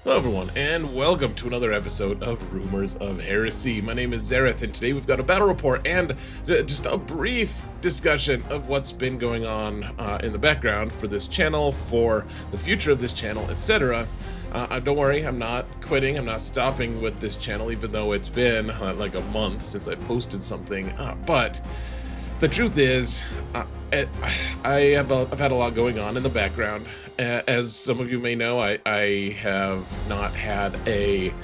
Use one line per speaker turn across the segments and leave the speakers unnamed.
Hello everyone, and welcome to another episode of Rumors of Heresy. My name is Zareth, and today we've got a battle report and just a brief discussion of what's been going on in the background for this channel, for the future of this channel, etc. Don't worry, I'm not quitting, I'm not stopping with this channel, even though it's been like a month since I posted something, but the truth is, I've had a lot going on in the background. As some of you may know, I have not had a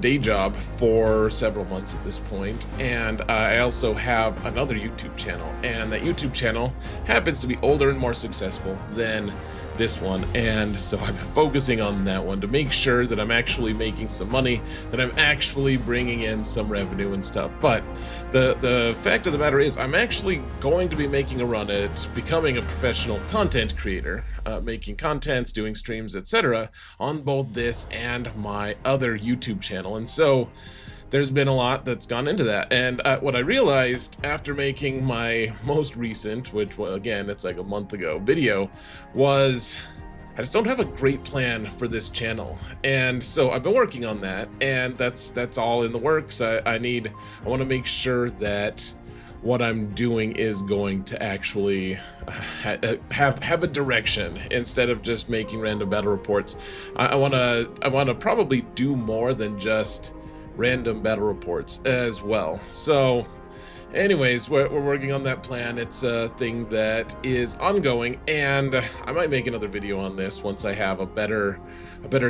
day job for several months at this point, and I also have another YouTube channel, and that YouTube channel happens to be older and more successful than this one, and so I'm focusing on that one to make sure that I'm actually making some money, that I'm actually bringing in some revenue and stuff. But the fact of the matter is, I'm actually going to be making a run at becoming a professional content creator, making contents, doing streams, etc. on both this and my other YouTube channel, and so there's been a lot that's gone into that. And what I realized after making my most recent, which, well, again, it's like a month ago video, was I just don't have a great plan for this channel. And so I've been working on that, and that's all in the works. I want to make sure that what I'm doing is going to actually have a direction instead of just making random battle reports. I want to probably do more than just random battle reports as well. So anyways, we're working on that plan. It's a thing that is ongoing, and I might make another video on this once I have a better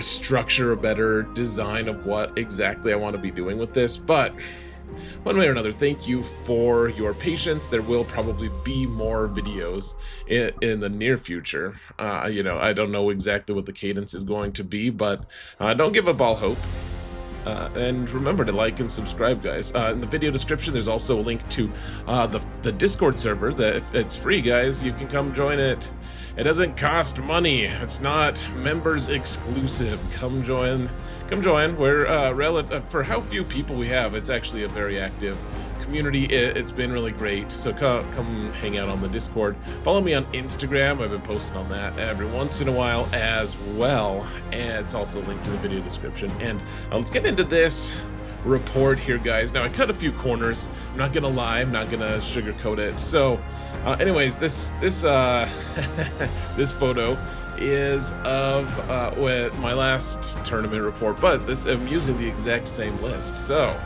structure, a better design of what exactly I want to be doing with this. But one way or another, thank you for your patience. There will probably be more videos in the near future. I don't know exactly what the cadence is going to be, but don't give up all hope. And remember to like and subscribe, guys. In the video description, there's also a link to the Discord server. It's free, guys. You can come join it. It doesn't cost money. It's not members exclusive. Come join. We're for how few people we have, it's actually a very active community. It's been really great, so come hang out on the Discord. Follow me on Instagram. I've been posting on that every once in a while as well, and it's also linked to the video description. And let's get into this report here, guys. Now, I cut a few corners. I'm not gonna lie, I'm not gonna sugarcoat it. So anyways, this this photo is of with my last tournament report, but I'm using the exact same list, so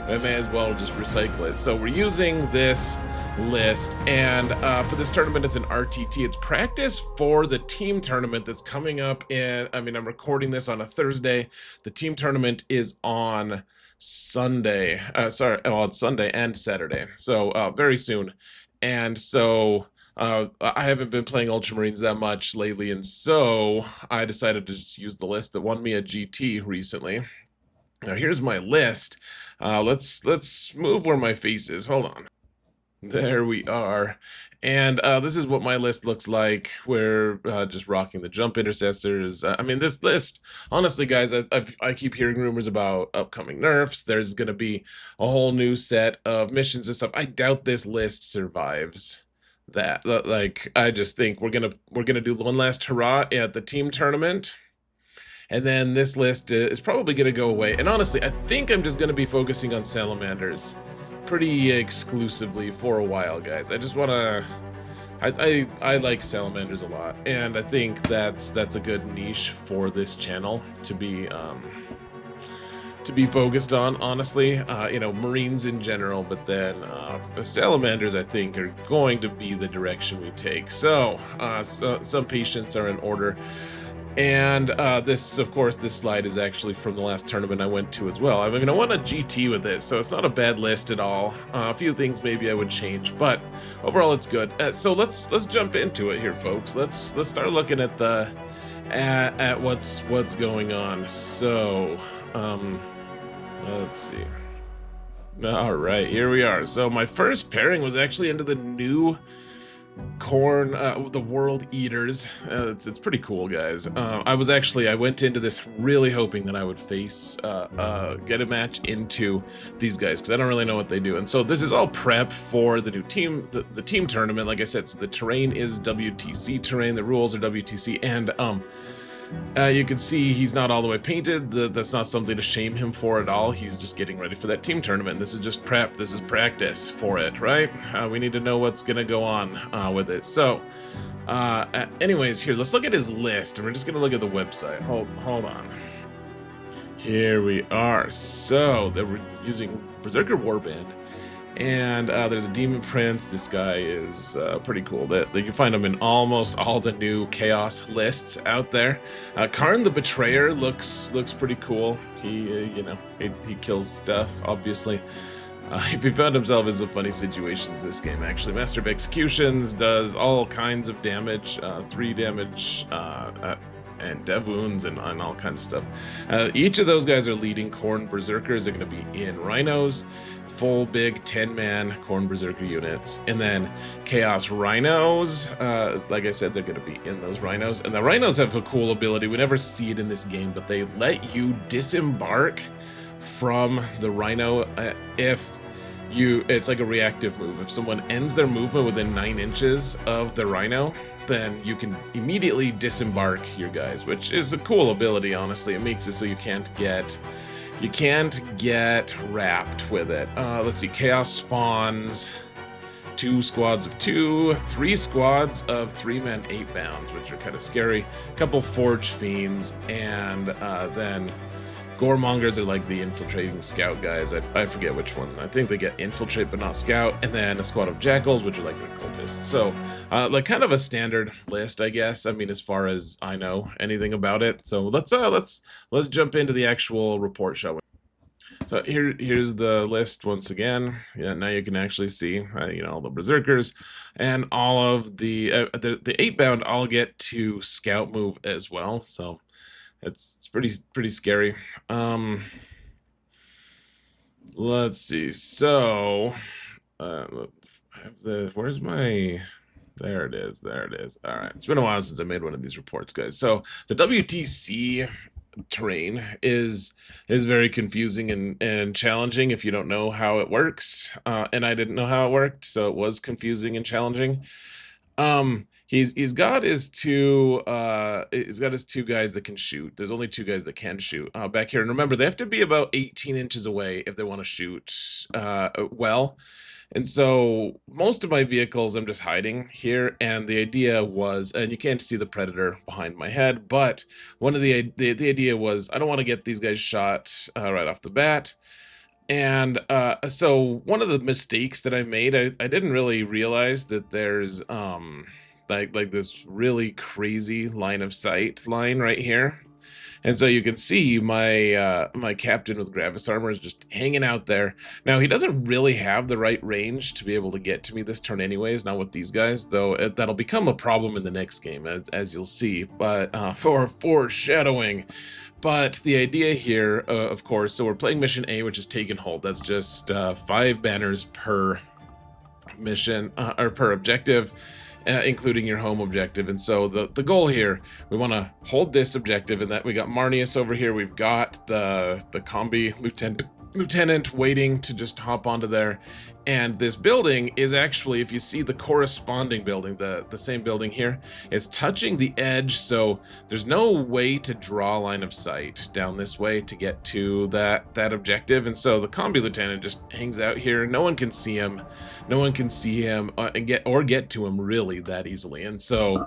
I may as well just recycle it. So we're using this list, and for this tournament, it's an RTT. It's practice for the team tournament that's coming up in, I'm recording this on a Thursday. The team tournament is on Sunday. On Sunday and Saturday. So very soon. And so I haven't been playing Ultramarines that much lately, and so I decided to just use the list that won me a GT recently. Now here's my list. Let's move where my face is. Hold on. There we are. And this is what my list looks like. We're just rocking the jump intercessors. This list, honestly, guys, I keep hearing rumors about upcoming nerfs. There's going to be a whole new set of missions and stuff. I doubt this list survives that. Like, I just think we're gonna do one last hurrah at the team tournament, and then this list is probably gonna go away. And honestly, I think I'm just gonna be focusing on salamanders pretty exclusively for a while, guys. I just wanna, I like salamanders a lot, and I think that's a good niche for this channel to be focused on, honestly. Marines in general, but then salamanders, I think, are going to be the direction we take. So some patience are in order. And this, of course, this slide is actually from the last tournament I went to as well. I won a GT with this, so it's not a bad list at all. A few things maybe I would change, but overall it's good. So let's jump into it here, folks. Let's start looking at at what's going on. So let's see. All right, here we are. So my first pairing was actually into the new corn, the World Eaters. It's pretty cool, guys. I went into this really hoping that I would get a match into these guys, because I don't really know what they do. And so this is all prep for the new team, the team tournament. Like I said, so the terrain is WTC terrain, the rules are WTC, and You can see he's not all the way painted. That's not something to shame him for at all. He's just getting ready for that team tournament. This is just prep. This is practice for it, right? We need to know what's going to go on with it. So, anyways, here, let's look at his list. And we're just going to look at the website. Hold on. Here we are. So, they're using Berserker Warband. And there's a Demon Prince. This guy is pretty cool. That you can find him in almost all the new Chaos lists out there. Karn the Betrayer looks pretty cool. He he kills stuff, obviously. He found himself in some funny situations this game, actually. Master of Executions does all kinds of damage, 3 damage, and dev wounds and all kinds of stuff. Each of those guys are leading Khorne Berserkers. They're going to be in Rhinos, full big 10-man Khorne Berserker units, and then Chaos Rhinos. Like I said, they're going to be in those Rhinos, and the Rhinos have a cool ability. We never see it in this game, but they let you disembark from the Rhino it's like a reactive move. If someone ends their movement within 9 inches of the Rhino, then you can immediately disembark your guys, which is a cool ability, honestly. It makes it so you can't get wrapped with it. Let's see, Chaos spawns 2 squads of 2, 3 squads of 3-man 8-bounds, which are kind of scary, a couple Forge Fiends, and then Goremongers are like the infiltrating scout guys. I forget which one. I think they get infiltrate but not scout, and then a squad of jackals, which are like the cultists. So, like kind of a standard list, I guess. I mean, as far as I know anything about it. So let's jump into the actual report, shall we? So here's the list once again. Yeah, now you can actually see all the berserkers, and all of the 8-bound all get to scout move as well. So it's pretty scary. Let's see. So, where's my? There it is. All right. It's been a while since I made one of these reports, guys. So the WTC terrain is very confusing and challenging if you don't know how it works. And I didn't know how it worked, so it was confusing and challenging. He's got his two guys that can shoot. There's only 2 guys that can shoot back here. And remember, they have to be about 18 inches away if they want to shoot well. And so most of my vehicles I'm just hiding here, and the idea was, and you can't see the Predator behind my head, but one of the idea was I don't want to get these guys shot right off the bat. And so one of the mistakes that I made, I didn't really realize that there's like this really crazy line of sight line right here. And so you can see my my captain with Gravis Armour is just hanging out there. Now, he doesn't really have the right range to be able to get to me this turn anyways, not with these guys, though that'll become a problem in the next game, as you'll see, but for foreshadowing. But the idea here, of course, so we're playing Mission A, which is Take and Hold. That's just 5 banners per mission, or per objective. Including your home objective. And so the goal here, we want to hold this objective, and that we got Marneus over here. We've got the Combi lieutenant waiting to just hop onto there. And this building is actually, if you see the corresponding building, the same building here, it's touching the edge, so there's no way to draw a line of sight down this way to get to that objective. And so the Combi lieutenant just hangs out here. No one can see him. No one can see him and get to him really that easily. And so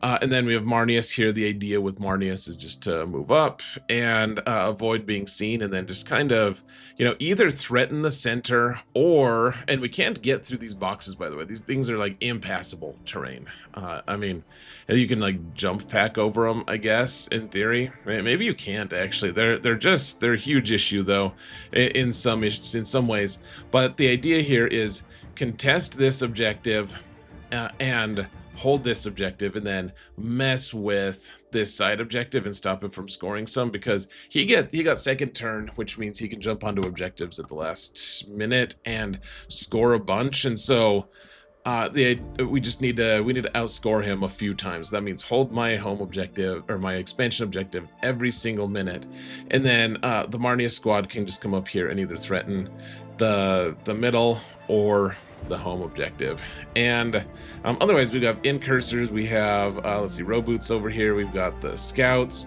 and then we have Marneus here. The idea with Marneus is just to move up and avoid being seen, and then just kind of, either threaten the center or, and we can't get through these boxes, by the way. These things are like impassable terrain. I mean, you can like jump pack over them, I guess, in theory. Maybe you can't actually. They're a huge issue though, in some ways. But the idea here is contest this objective and hold this objective, and then mess with this side objective and stop him from scoring some, because he got second turn, which means he can jump onto objectives at the last minute and score a bunch. And so we need to outscore him a few times. That means hold my home objective or my expansion objective every single minute, and then the Marneus squad can just come up here and either threaten the middle or the home objective. And otherwise, we have Incursors, we have, let's see, Roboutes over here, we've got the Scouts,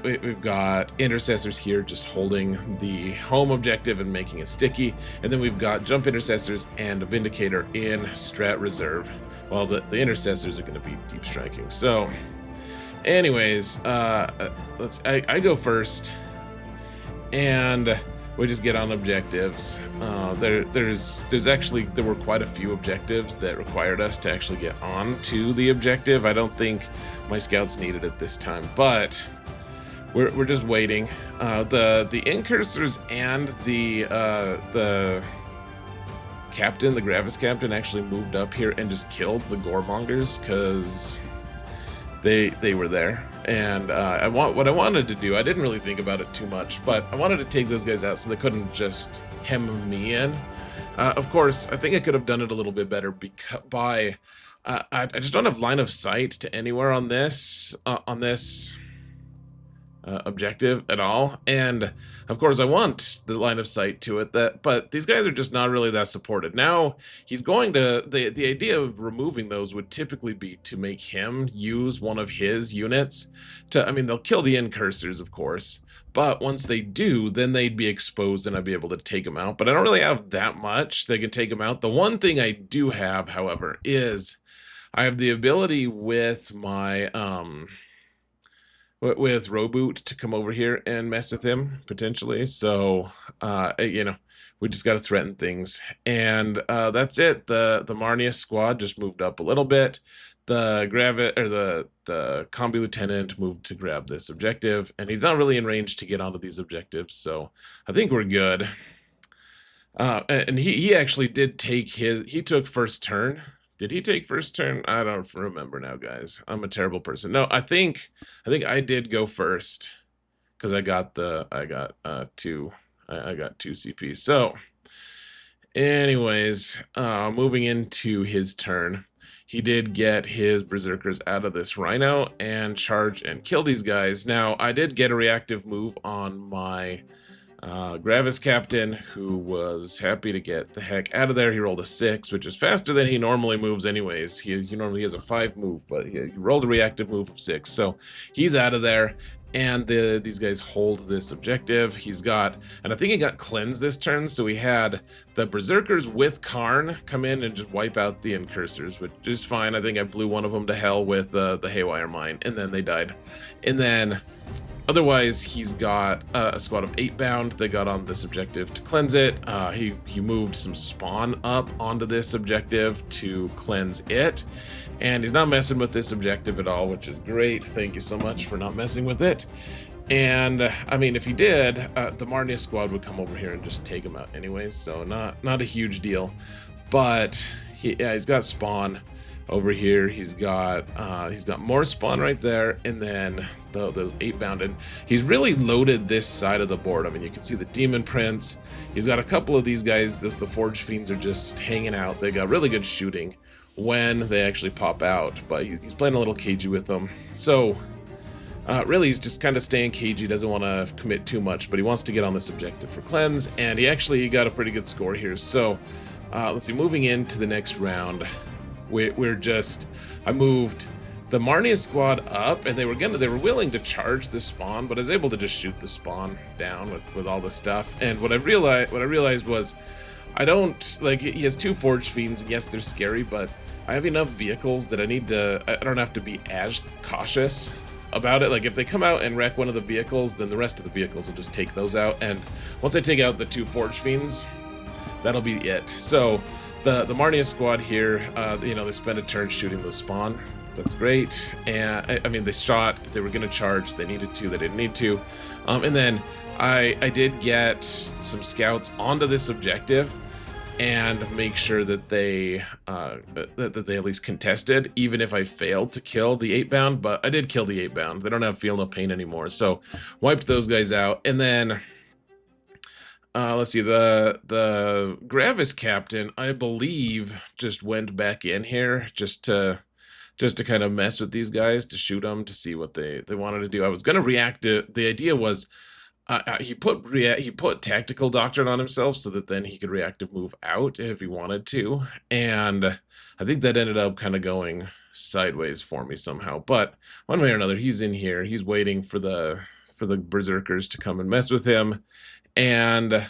we've got Intercessors here just holding the home objective and making it sticky, and then we've got Jump Intercessors and a Vindicator in Strat Reserve, while the Intercessors are going to be deep striking. So, anyways, I go first, and we just get on objectives. There were quite a few objectives that required us to actually get on to the objective. I don't think my scouts needed it this time, but we're just waiting. The Incursors and the captain, the Gravis captain, actually moved up here and just killed the Goremongers because they were there. And what I wanted to do, I didn't really think about it too much, but I wanted to take those guys out so they couldn't just hem me in. Of course, I think I could have done it a little bit better by I just don't have line of sight to anywhere on this objective at all, and of course I want the line of sight to it, but these guys are just not really that supported. Now he's going to, the idea of removing those would typically be to make him use one of his units to, I mean, they'll kill the Incursors, of course, but once they do, then they'd be exposed and I'd be able to take them out. But I don't really have that much that can take them out. The one thing I do have, however, is I have the ability with my with Roboute to come over here and mess with him, potentially. So, you know, we just got to threaten things. And that's it. The Marneus squad just moved up a little bit. The the Combi Lieutenant moved to grab this objective, and he's not really in range to get onto these objectives, so I think we're good. And he actually did take he took first turn. Did he take first turn? I don't remember now, guys. I'm a terrible person. No, I think I did go first because I got two CPs. So, anyways, moving into his turn, he did get his berserkers out of this rhino and charge and kill these guys. Now, I did get a reactive move on my Gravis captain, who was happy to get the heck out of there. He rolled a 6, which is faster than he normally moves anyways. He normally has a 5 move, but he rolled a reactive move of 6, so he's out of there. And these guys hold this objective. He's got, and I think he got cleansed this turn, so we had the berserkers with Karn come in and just wipe out the Incursors, which is fine. I think I blew one of them to hell with the Haywire Mine, and then they died. And then otherwise, he's got a squad of 8 bound. They got on this objective to cleanse it. He moved some spawn up onto this objective to cleanse it. And he's not messing with this objective at all, which is great. Thank you so much for not messing with it. And, I mean, if he did, the Marneus squad would come over here and just take him out anyways, so not a huge deal. But, he's got spawn over here. He's got more spawn right there, and then those 8 bound. And he's really loaded this side of the board. I mean, you can see the Demon Prince. He's got a couple of these guys. The Forge Fiends are just hanging out. They got really good shooting when they actually pop out, but he's playing a little cagey with them. So really he's just kind of staying cagey, doesn't want to commit too much, but he wants to get on this objective for cleanse, and he actually got a pretty good score here. So let's see, moving into the next round, I moved the Marneus squad up, and they were willing to charge the spawn, but I was able to just shoot the spawn down with all the stuff. And what I realized was, I don't, like, he has 2 Forge Fiends, and yes, they're scary, but I have enough vehicles that I don't have to be as cautious about it. Like, if they come out and wreck one of the vehicles, then the rest of the vehicles will just take those out. And once I take out the 2 Forge Fiends, that'll be it. So the Marneus squad here, you know, they spent a turn shooting the spawn. That's great. And I mean, they were going to charge. They needed to. They didn't need to. And then I did get some scouts onto this objective and make sure that they at least contested, even if I failed to kill the 8 bound. But I did kill the 8 bound. They don't have Feel No Pain anymore, so wiped those guys out. And then let's see, the Gravis captain, I believe, just went back in here just to kind of mess with these guys, to shoot them, to see what they wanted to do. I was going to react to, the idea was, he put tactical doctrine on himself so that then he could reactive move out if he wanted to, and I think that ended up kind of going sideways for me somehow. But one way or another, he's in here. He's waiting for the berserkers to come and mess with him, and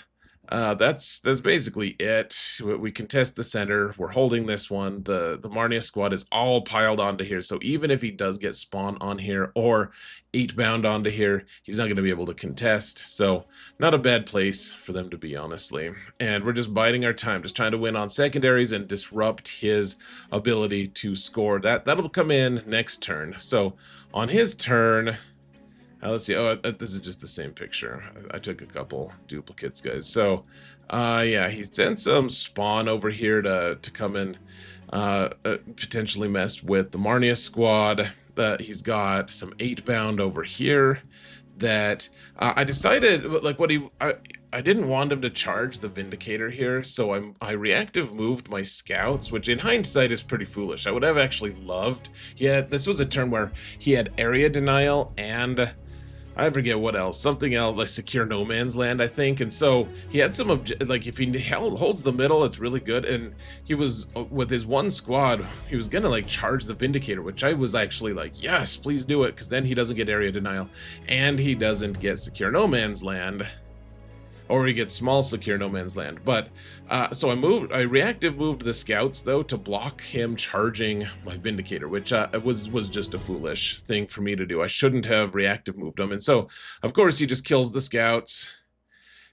that's basically it. We contest the center. We're holding this one. The Marneus squad is all piled onto here, so even if he does get spawn on here or 8-bound onto here, he's not going to be able to contest. So not a bad place for them to be, honestly. And we're just biding our time, just trying to win on secondaries and disrupt his ability to score. That'll come in next turn. So on his turn, let's see. Oh, this is just the same picture. I took a couple duplicates, guys. So, yeah, he sent some spawn over here to come and potentially mess with the Marneus squad. He's got some 8-bound over here that I decided, like, I didn't want him to charge the Vindicator here, so I reactive moved my scouts, which in hindsight is pretty foolish. I would have actually loved. This was a turn where he had area denial and I forget what else, something else, like secure no man's land, I think. And so he had some, like, if he holds the middle, it's really good. And he was, with his one squad, he was gonna like charge the Vindicator, which I was actually like, yes, please do it, because then he doesn't get area denial and he doesn't get secure no man's land, or he gets small secure no man's land. But so I reactive moved the scouts though to block him charging my Vindicator, which was just a foolish thing for me to do. I shouldn't have reactive moved them. And so of course he just kills the scouts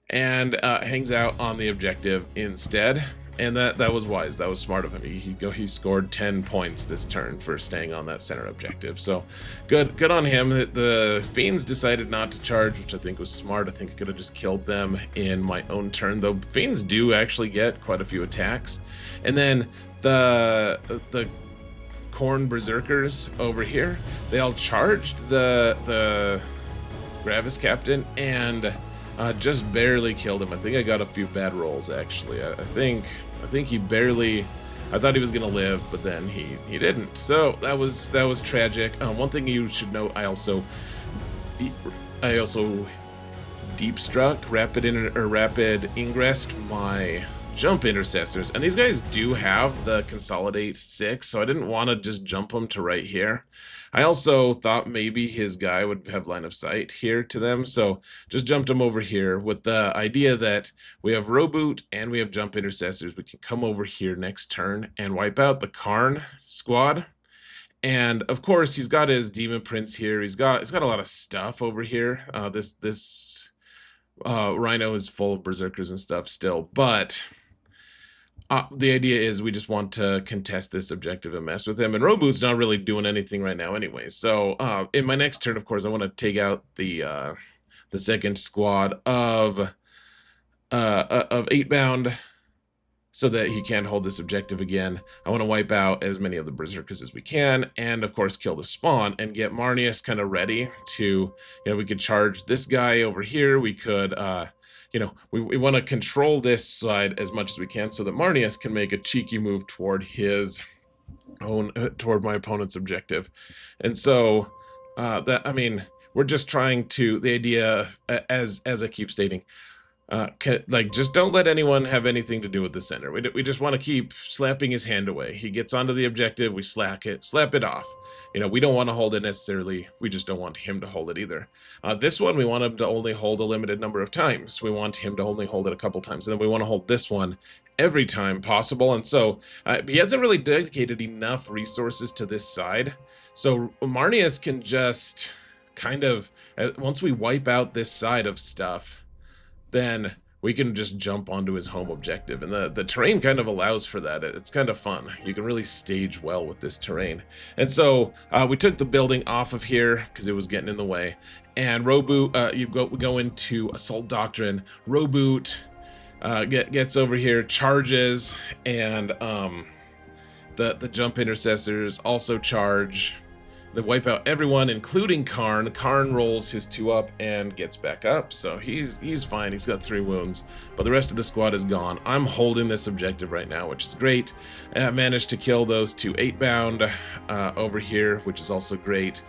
and hangs out on the objective instead. And that was wise. That was smart of him. He scored 10 points this turn for staying on that center objective. So good on him. The Fiends decided not to charge, which I think was smart. I think I could have just killed them in my own turn, though Fiends do actually get quite a few attacks. And then the Corn Berserkers over here, they all charged the Gravis Captain and just barely killed him. I think I got a few bad rolls, actually. I think he barely, I thought he was gonna live, but then he didn't. So that was tragic. One thing you should know, I also deep struck, rapid ingressed my jump intercessors, and these guys do have the consolidate 6, so I didn't want to just jump them to right here. I also thought maybe his guy would have line of sight here to them, so just jumped him over here with the idea that we have Roboute and we have jump intercessors. We can come over here next turn and wipe out the Karn squad. And of course he's got his Demon Prince here. He's got a lot of stuff over here. This Rhino is full of berserkers and stuff still, but the idea is we just want to contest this objective and mess with him. And Roboute's not really doing anything right now anyway. So in my next turn, of course, I want to take out the second squad of 8-bound so that he can't hold this objective again. I want to wipe out as many of the berserkers as we can, and of course kill the spawn and get Marneus kind of ready to, we could charge this guy over here. We could we want to control this side as much as we can so that Marneus can make a cheeky move toward my opponent's objective. And so we're just trying to, the idea, as I keep stating, just don't let anyone have anything to do with the center. We just want to keep slapping his hand away. He gets onto the objective, we slap it off. We don't want to hold it necessarily. We just don't want him to hold it either. This one, we want him to only hold a limited number of times. We want him to only hold it a couple times. And then we want to hold this one every time possible. And so he hasn't really dedicated enough resources to this side. So Marneus can just kind of, once we wipe out this side of stuff, then we can just jump onto his home objective. And the terrain kind of allows for that. It's kind of fun. You can really stage well with this terrain. And so we took the building off of here because it was getting in the way. And Roboute, we go into Assault Doctrine. Roboute gets over here, charges, and the jump intercessors also charge. They wipe out everyone, including Karn. Karn rolls his 2 up and gets back up, so he's fine. He's got 3 wounds, but the rest of the squad is gone. I'm holding this objective right now, which is great. I managed to kill those 2 8-bound over here, which is also great.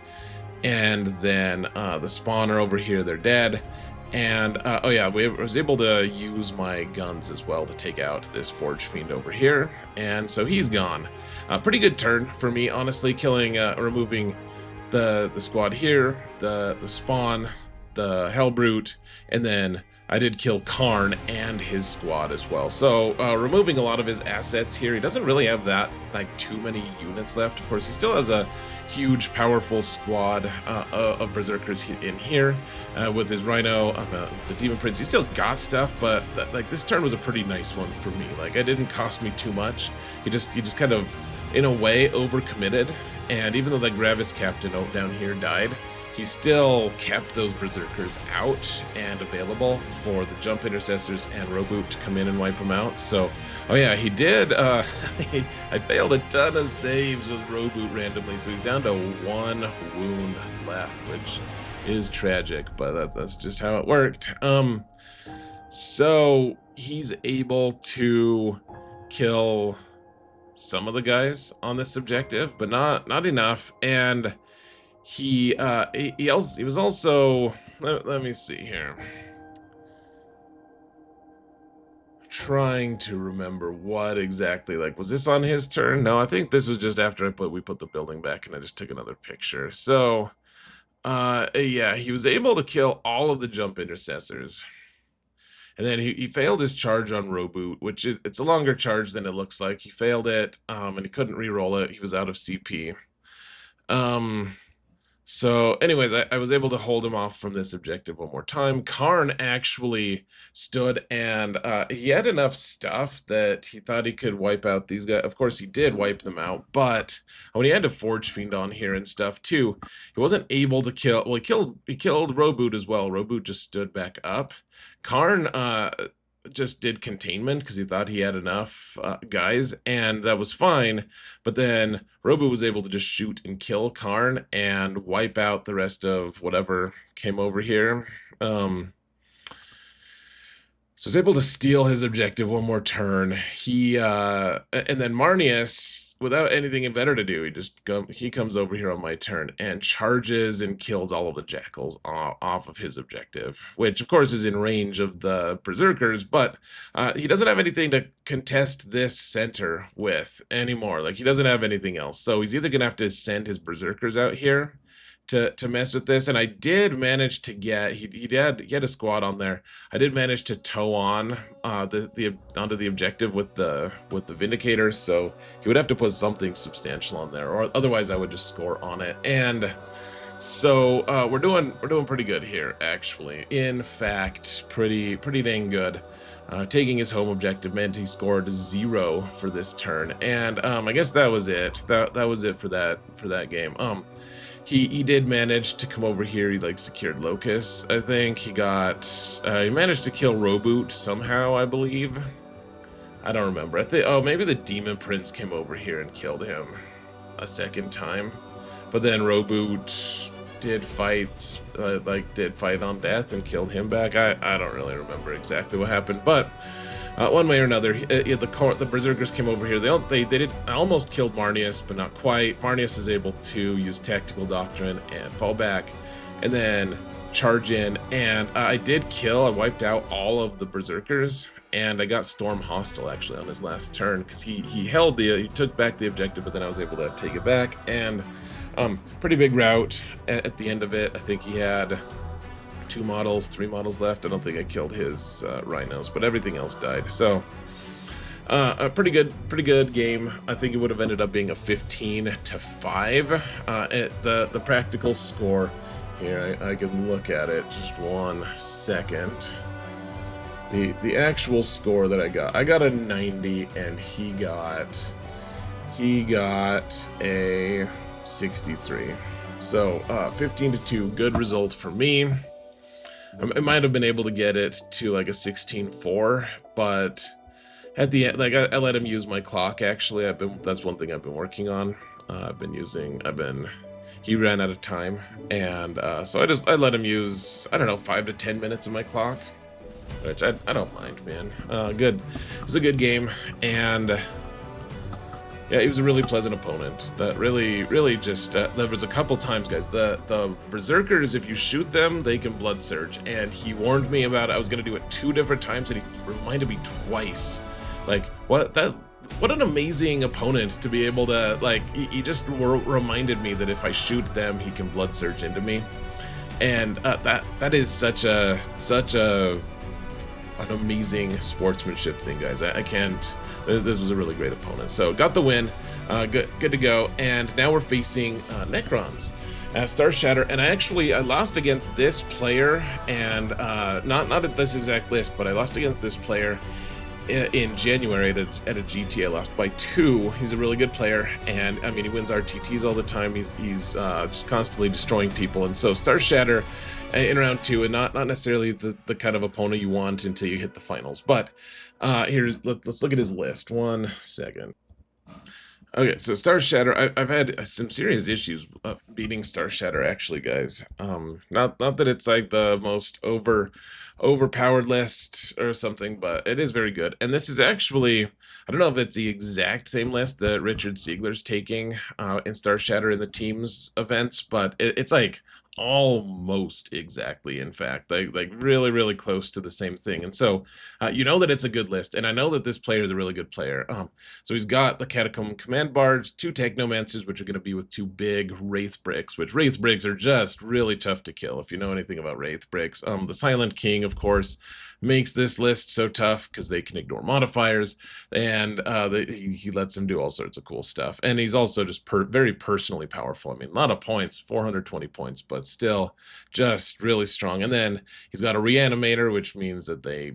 and then the spawner over here, they're dead. And oh yeah, I was able to use my guns as well to take out this Forge Fiend over here, and so he's gone. Pretty good turn for me, honestly, killing, removing the squad here, the spawn, the Hellbrute, and then I did kill Karn and his squad as well. So removing a lot of his assets here. He doesn't really have that too many units left. Of course, he still has a huge, powerful squad of berserkers in here with his Rhino, the Demon Prince. He still got stuff, but this turn was a pretty nice one for me. It didn't cost me too much. He just kind of, in a way, overcommitted. And even though the Gravis Captain down here died, he still kept those berserkers out and available for the jump intercessors and Roboute to come in and wipe them out. So, oh yeah, he did. I failed a ton of saves with Roboute randomly, so he's down to 1 wound left, which is tragic, but that's just how it worked. So he's able to kill some of the guys on this objective, but not enough. And he was also, let me see here, trying to remember what exactly, was this on his turn? No, I think this was just after we put the building back and I just took another picture. So yeah, he was able to kill all of the jump intercessors. And then he failed his charge on Roboute, which it's a longer charge than it looks like. He failed it, and he couldn't re-roll it. He was out of CP. So anyways, I was able to hold him off from this objective one more time. Karn actually stood, and he had enough stuff that he thought he could wipe out these guys. Of course, he did wipe them out, but when he had a Forge Fiend on here and stuff too, he wasn't able to kill. Well, he killed Roboute as well. Roboute just stood back up. Karn just did containment because he thought he had enough guys, and that was fine. But then Roboute was able to just shoot and kill Karn and wipe out the rest of whatever came over here. So he's able to steal his objective one more turn. He and then Marneus, without anything better to do, he comes over here on my turn and charges and kills all of the jackals off of his objective, which of course is in range of the berserkers, but he doesn't have anything to contest this center with anymore. He doesn't have anything else, so he's either gonna have to send his berserkers out here to mess with this. And I did manage to get, he had a squad on there. I did manage to tow on onto the objective with the Vindicator, so he would have to put something substantial on there, or otherwise I would just score on it. And so we're doing pretty good here, actually. In fact, pretty dang good. Taking his home objective meant he scored 0 for this turn, and I guess that was it. That was it for that game. He did manage to come over here. He secured Locus, I think. He managed to kill Roboute somehow, I believe. I don't remember. I think, oh, maybe the Demon Prince came over here and killed him a second time. But then Roboute did fight on death and killed him back. I don't really remember exactly what happened, but one way or another, the berserkers came over here. They almost killed Marneus, but not quite. Marneus is able to use tactical doctrine and fall back, and then charge in. And I wiped out all of the berserkers, and I got Storm hostile actually on his last turn because he took back the objective, but then I was able to take it back. And pretty big rout at the end of it. I think he had 3 models left. I don't think I killed his rhinos, but everything else died. So a pretty good game. I think it would have ended up being a 15-5 at the practical score. Here, I can look at it just 1 second. The actual score that I got a 90, and he got a 63. So 15-2, good result for me. I might have been able to get it to a 16-4, but at the end, I let him use my clock. Actually, that's one thing I've been working on. He ran out of time, and so I let him use, I don't know, 5 to 10 minutes of my clock, which I don't mind, man. Good. It was a good game, and Yeah, he was a really pleasant opponent. That really just there was a couple times, guys. The berserkers, if you shoot them, they can blood surge, and he warned me about it. I was gonna do it 2 different times, and he reminded me twice. Like what an amazing opponent to be able to like. He just reminded me that if I shoot them, he can blood surge into me, and that is such an amazing sportsmanship thing, guys. I can't. This was a really great opponent. So got the win, good to go. And now we're facing Necrons, Star Shatter. And I lost against this player, and not at this exact list, but I lost against this player in January at a GT. I lost by 2. He's a really good player, and I mean he wins RTTs all the time. He's just constantly destroying people. And so Star Shatter in round 2, and not necessarily the kind of opponent you want until you hit the finals. But let's look at his list. 1 second. Okay, so Star Shatter, I've had some serious issues beating Star Shatter, actually, guys. Not that it's like the most overpowered list or something, but it is very good. And this is actually, I don't know if it's the exact same list that Richard Siegler's taking in Star Shatter in the teams events, but it's like almost exactly, in fact, like really close to the same thing. And so you know that it's a good list, and I know that this player is a really good player. So he's got the Catacomb Command Bards, 2 Technomancers, which are going to be with 2 big Wraith Bricks, which Wraith Bricks are just really tough to kill if you know anything about Wraith Bricks. The Silent King, of course, makes this list so tough because they can ignore modifiers, and he lets them do all sorts of cool stuff. And he's also just very personally powerful. I mean, a lot of points, 420 points, but still just really strong. And then he's got a Reanimator, which means that they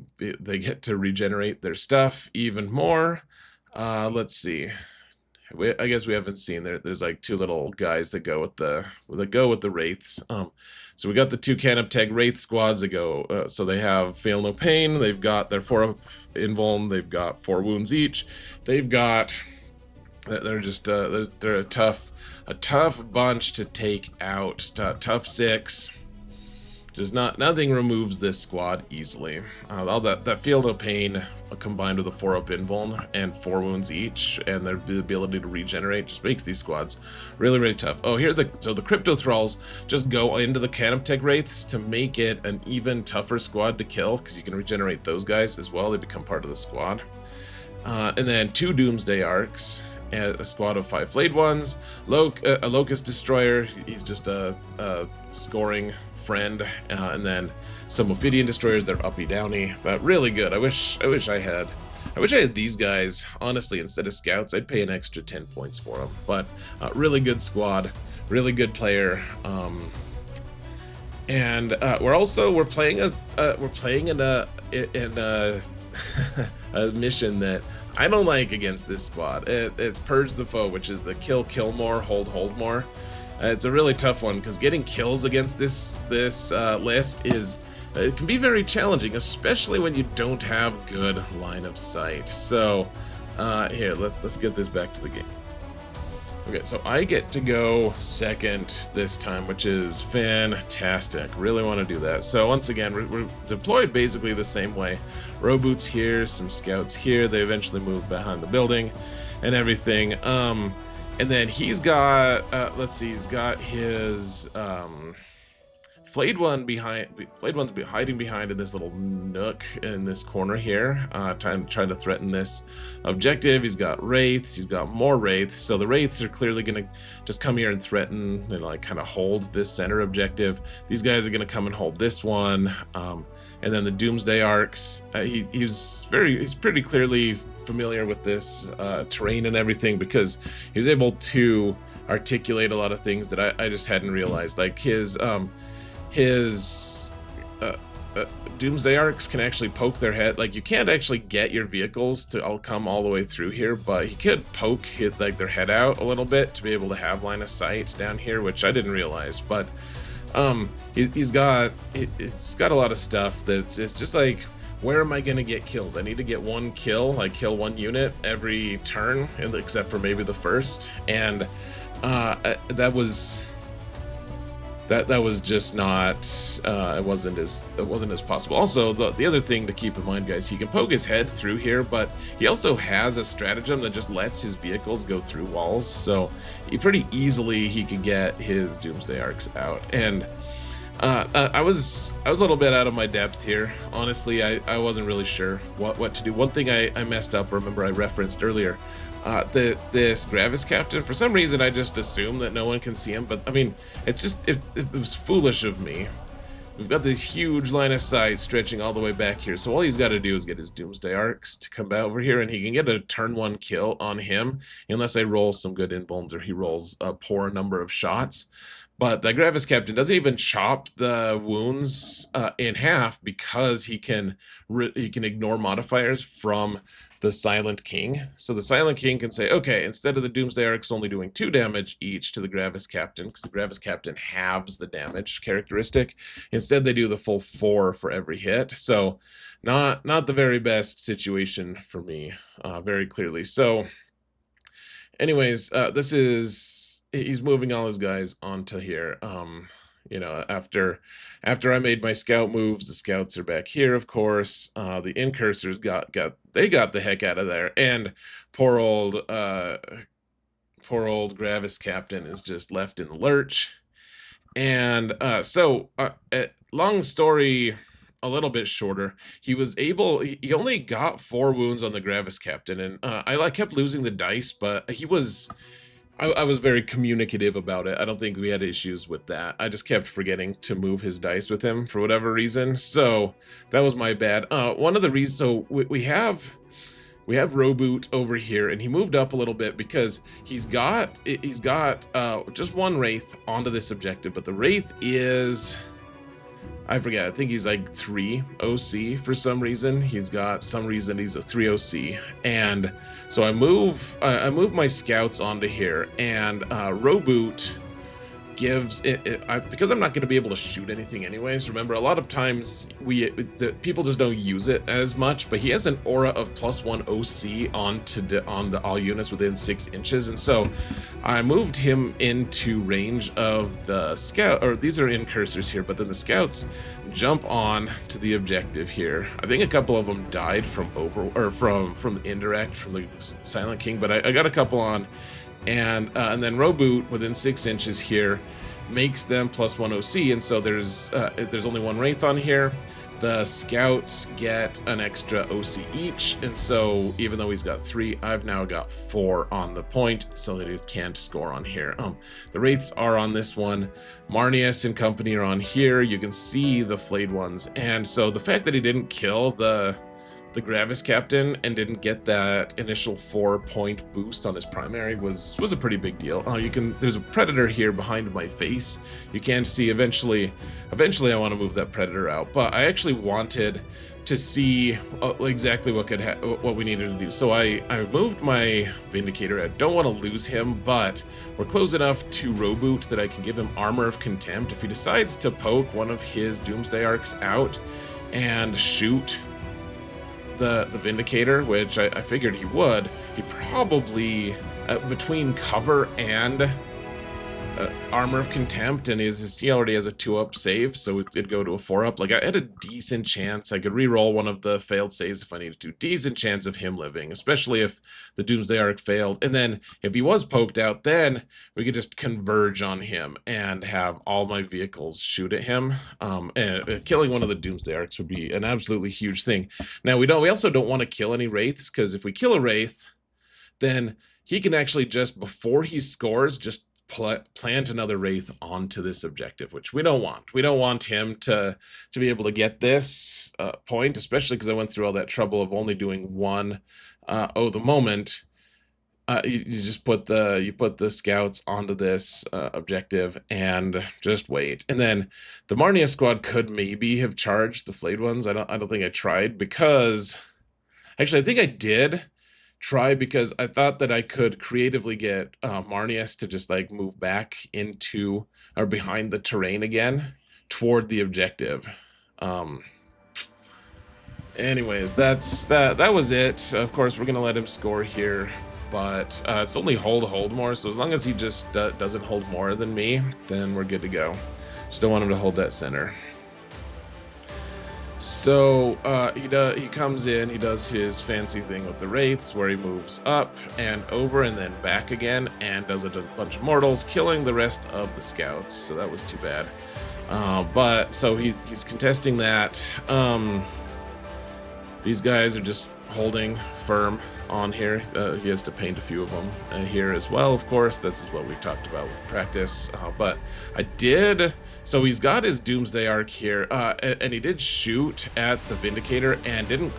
get to regenerate their stuff even more. Let's see. I guess we haven't seen there's like 2 little guys that go with the Wraiths. So we got the 2 Canoptech Wraith squads that go, so they have Feel No Pain, they've got their 4 invuln, they've got 4 wounds each, they've got, they're just, they're a tough bunch to take out, tough 6. Just nothing removes this squad easily. All that Feel No Pain combined with a 4-up invuln and 4 wounds each, and their ability to regenerate just makes these squads really tough. Oh, so the Crypto Thralls just go into the Canoptech Wraiths to make it an even tougher squad to kill, because you can regenerate those guys as well. They become part of the squad. And then 2 Doomsday Arcs, a squad of 5 Flayed Ones, a Locust Destroyer. He's just a scoring friend, and then some Ophidian Destroyers. They're uppy downy, but really good. I wish I had these guys. Honestly, instead of scouts, I'd pay an extra 10 points for them. But really good squad, really good player. And we're playing in a a mission that I don't like against this squad. It's Purge the Foe, which is the kill more, hold more. It's a really tough one because getting kills against this list it can be very challenging, especially when you don't have good line of sight. So here, let's get this back to the game. Okay, so I get to go second this time, which is fantastic. Really want to do that. So once again, we're deployed basically the same way. Roboutes here, some scouts here. They eventually move behind the building and everything. And then he's got, let's see, he's got his Flayed One's hiding behind in this little nook in this corner here, trying to threaten this objective. He's got Wraiths, he's got more Wraiths, so the Wraiths are clearly going to just come here and threaten and like kind of hold this center objective. These guys are going to come and hold this one, and then the Doomsday Arcs. He's pretty clearly familiar with this terrain and everything, because he was able to articulate a lot of things that I just hadn't realized. Like his Doomsday Arcs can actually poke their head. Like, you can't actually get your vehicles to all come all the way through here, but he could hit like their head out a little bit to be able to have line of sight down here, which I didn't realize. But he's got a lot of stuff that's it's just like, where am I going to get kills? I need to get 1 kill, like kill 1 unit every turn, except for maybe the first. And that was that was just not it wasn't as possible. Also, the other thing to keep in mind, guys, he can poke his head through here, but he also has a stratagem that just lets his vehicles go through walls, so pretty easily he could get his Doomsday Arcs out. And I was a little bit out of my depth here, honestly. I wasn't really sure what to do. One thing I messed up, remember I referenced earlier, this Gravis Captain, for some reason I just assume that no one can see him, but I mean, it's just, it was foolish of me. We've got this huge line of sight stretching all the way back here, so all he's got to do is get his Doomsday Arcs to come back over here, and he can get a turn 1 kill on him, unless I roll some good invulns or he rolls a poor number of shots. But the Gravis Captain doesn't even chop the wounds in half, because he can ignore modifiers from the Silent King. So the Silent King can say, okay, instead of the Doomsday Arcs only doing 2 damage each to the Gravis Captain, because the Gravis Captain halves the damage characteristic, instead they do the full 4 for every hit. So not the very best situation for me, very clearly. So anyways, he's moving all his guys onto here. You know, after I made my scout moves, the scouts are back here, of course. The incursors got the heck out of there, and poor old Gravis Captain is just left in the lurch. And long story a little bit shorter, he only got 4 wounds on the Gravis Captain, and I kept losing the dice, but I was very communicative about it. I don't think we had issues with that. I just kept forgetting to move his dice with him for whatever reason. So that was my bad. One of the reasons, so we have Roboute over here, and he moved up a little bit because he's got just 1 Wraith onto this objective, but the Wraith is, I forget, I think he's like 3 OC for some reason. He's got some reason he's a 3 OC. And so I move my scouts onto here, and Roboute gives because I'm not going to be able to shoot anything anyways. Remember, a lot of times people just don't use it as much, but he has an aura of +1 OC on the all units within 6 inches, and so I moved him into range of the scout, or these are incursors here, but then the scouts jump on to the objective here. I think a couple of them died from from indirect from the Silent King, but I got a couple on. And then Roboute within 6 inches here makes them +1 OC, and so there's only 1 Wraith on here. The scouts get an extra OC each, and so even though he's got 3, I've now got 4 on the point, so that he can't score on here. The Wraiths are on this one. Marneus and company are on here. You can see the flayed ones, and so the fact that he didn't kill the Gravis Captain and didn't get that initial 4-point boost on his primary was a pretty big deal. There's a Predator here behind my face. You can see eventually I want to move that Predator out, but I actually wanted to see exactly what we needed to do. So I moved my Vindicator. I don't want to lose him, but we're close enough to Roboute that I can give him Armor of Contempt. If he decides to poke one of his Doomsday Arcs out and shoot the Vindicator, which I figured he would, he probably, between cover and Armor of Contempt, and he already has a 2-up save, so it'd go to a 4-up. Like, I had a decent chance. I could re-roll one of the failed saves if I needed to. Decent chance of him living, especially if the Doomsday Arc failed. And then, if he was poked out, then we could just converge on him and have all my vehicles shoot at him. And killing one of the Doomsday Arcs would be an absolutely huge thing. Now, we also don't want to kill any Wraiths, because if we kill a Wraith, then he can actually just, before he scores, just plant another Wraith onto this objective, which we don't want. We don't want him to be able to get this point, especially because I went through all that trouble of only doing 1 the moment. You just put the scouts onto this objective and just wait. And then the Marneus squad could maybe have charged the flayed ones. I don't think I tried, because actually I think I did try, because I thought that I could creatively get Marneus to just like move back into or behind the terrain again toward the objective. Anyways, that was it. Of course, we're gonna let him score here, but it's only hold more, so as long as he just doesn't hold more than me, then we're good to go. Just don't want him to hold that center. So he comes in, he does his fancy thing with the wraiths where he moves up and over and then back again and does a bunch of mortals, killing the rest of the scouts. So that was too bad. But so he's contesting that. These guys are just holding firm on here. He has to paint a few of them here as well, of course. This is what we talked about with the practice. But I did... So he's got his Doomsday Arc here, and he did shoot at the Vindicator and didn't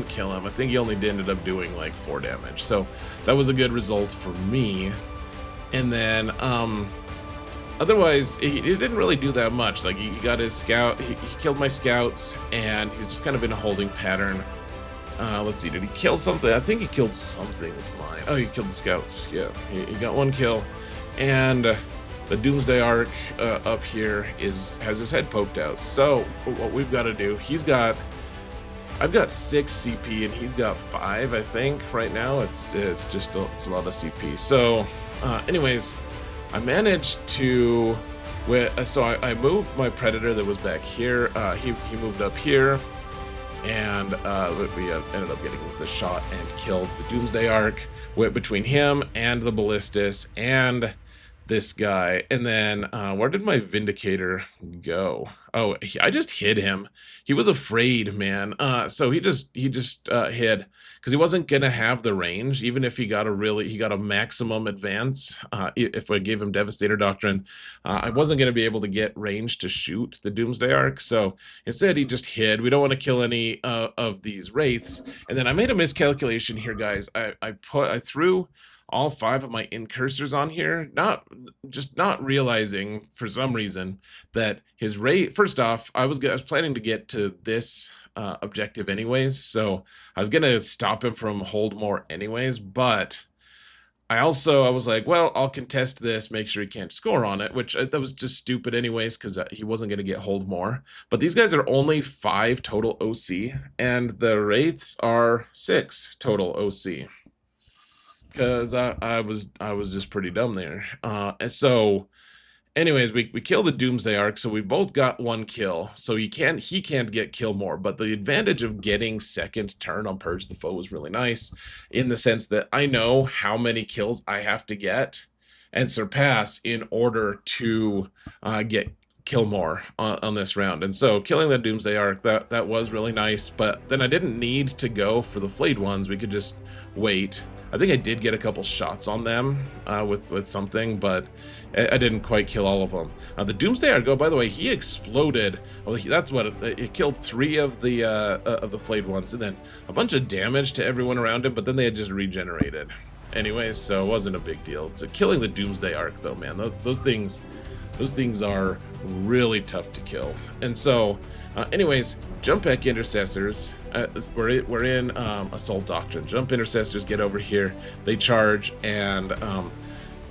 kill him. I think he only ended up doing like 4 damage. So that was a good result for me. And then... otherwise, he didn't really do that much. Like, he got his scout, he killed my scouts, and he's just kind of in a holding pattern. Let's see, did he kill something? I think he killed something with mine. Oh, he killed the scouts. Yeah, he got 1 kill. And the Doomsday Arc up here has his head poked out. So, what we've got to do, I've got 6 CP, and he's got 5, I think, right now. It's just, it's a lot of CP. So, anyways... I managed to, so I moved my Predator that was back here. He moved up here, and we ended up getting the shot and killed the Doomsday Arc between him and the Ballistus and this guy. And then where did my Vindicator go? Oh, I just hid him. He was afraid, man. So he just hid because he wasn't gonna have the range, even if he got a maximum advance. If I gave him Devastator Doctrine, I wasn't gonna be able to get range to shoot the Doomsday Arc. So instead, he just hid. We don't want to kill any of these wraiths. And then I made a miscalculation here, guys. I threw all 5 of my incursors on here, not realizing for some reason that his rate. First off, I was planning to get to this objective anyways, so I was gonna stop him from hold more anyways. But I was like, well, I'll contest this, make sure he can't score on it, which that was just stupid anyways, because he wasn't gonna get hold more. But these guys are only 5 total OC, and the wraiths are 6 total OC. Because I was just pretty dumb there. And so, anyways, we killed the Doomsday Arc, so we both got 1 kill. So he can't get kill more. But the advantage of getting second turn on Purge the Foe was really nice, in the sense that I know how many kills I have to get and surpass in order to get kill more on this round. And so killing the Doomsday Arc, that was really nice. But then I didn't need to go for the flayed ones. We could just wait. I think I did get a couple shots on them with something, but I didn't quite kill all of them. The Doomsday Arc, by the way, he exploded. Well, that's what it killed 3 of the flayed ones, and then a bunch of damage to everyone around him. But then they had just regenerated. Anyways, so it wasn't a big deal. So killing the Doomsday Arc, though, man, those things are really tough to kill. And so, anyways, jump back Intercessors. We're in Assault Doctrine. Jump Intercessors, get over here. They charge, and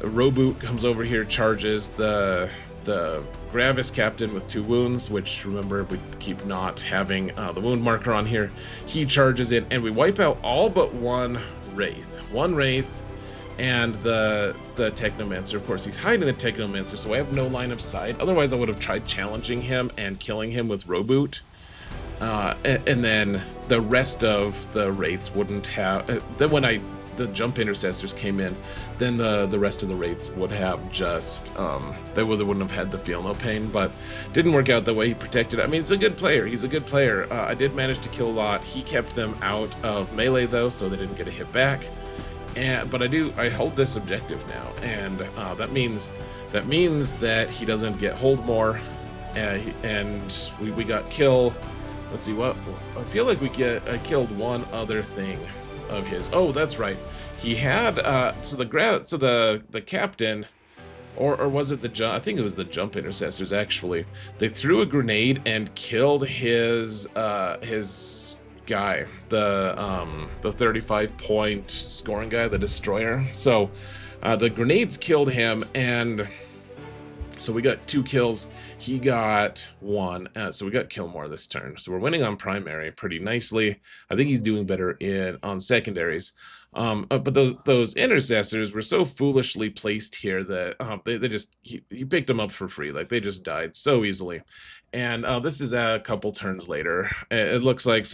Roboute comes over here, charges the Gravis Captain with 2 wounds, which, remember, we keep not having the wound marker on here. He charges in, and we wipe out all but 1 Wraith. 1 Wraith and the Technomancer. Of course, he's hiding the Technomancer, so I have no line of sight. Otherwise, I would have tried challenging him and killing him with Roboute. And then the rest of the wraiths wouldn't have. Then when the jump Intercessors came in, then the rest of the wraiths would have just they wouldn't have had the feel no pain. But didn't work out the way he protected. I mean, it's a good player. He's a good player. I did manage to kill a lot. He kept them out of melee though, so they didn't get a hit back. But I hold this objective now, and that means that he doesn't get hold more, and we got kill. Let's see what I feel like I killed 1 other thing of his. Oh, that's right. He had so the captain, or was it the jump? I think it was the jump Intercessors actually. They threw a grenade and killed his guy, the 35-point scoring guy, the destroyer. So the grenades killed him, and So we got 2 kills. He got 1. So we got kill more this turn. So we're winning on primary pretty nicely. I think he's doing better on secondaries. But those intercessors were so foolishly placed here that they just he picked them up for free. Like, they just died so easily. And this is a couple turns later. It looks like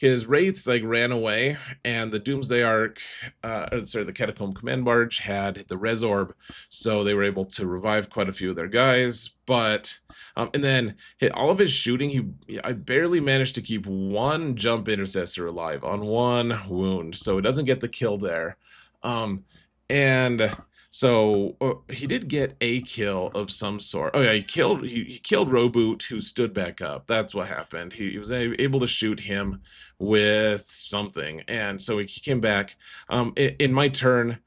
his wraiths like ran away, and the Doomsday Ark, the Catacomb Command Barge had the Res Orb, so they were able to revive quite a few of their guys. But and then all of his shooting, I barely managed to keep 1 jump intercessor alive on 1 wound, so it doesn't get the kill there. And so he did get a kill of some sort. Oh yeah, he killed Roboute, who stood back up. That's what happened. He was able to shoot him with something, and so he came back. In my turn,